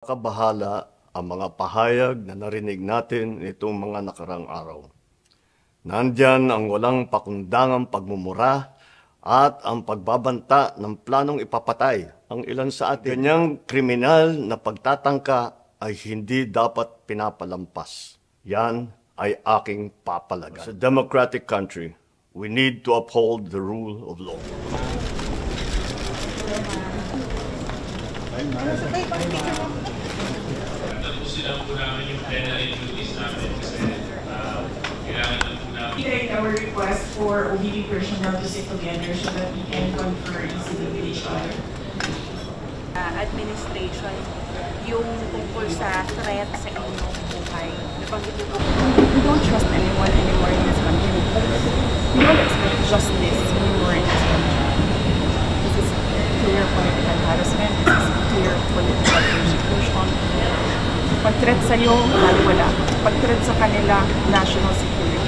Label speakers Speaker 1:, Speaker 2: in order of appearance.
Speaker 1: Kabahala ang mga pahayag na narinig natin itong mga nakarang araw. Nandyan ang walang pakundangang pagmumura at ang pagbabanta ng planong ipapatay ang ilan sa atin. Ganyang kriminal na pagtatangka ay hindi dapat pinapalampas. Yan ay aking papalagan. As a democratic country, we need to uphold the rule of law.
Speaker 2: Tapusin po namin yung plenary duties namin kasi kailangan na po namin.
Speaker 3: Reiterate our request for OBP personnel to sit together so that we can confer easily with each other.
Speaker 4: Administration, yung tungkol sa threat sa inyong buhay.
Speaker 5: We don't trust anyone anymore in this country. We don't expect justice anymore in this country. This is clear political harassment. This is clear political persecution. Pag-threat sa'yo, wala. Pag-threat sa kanila, national security.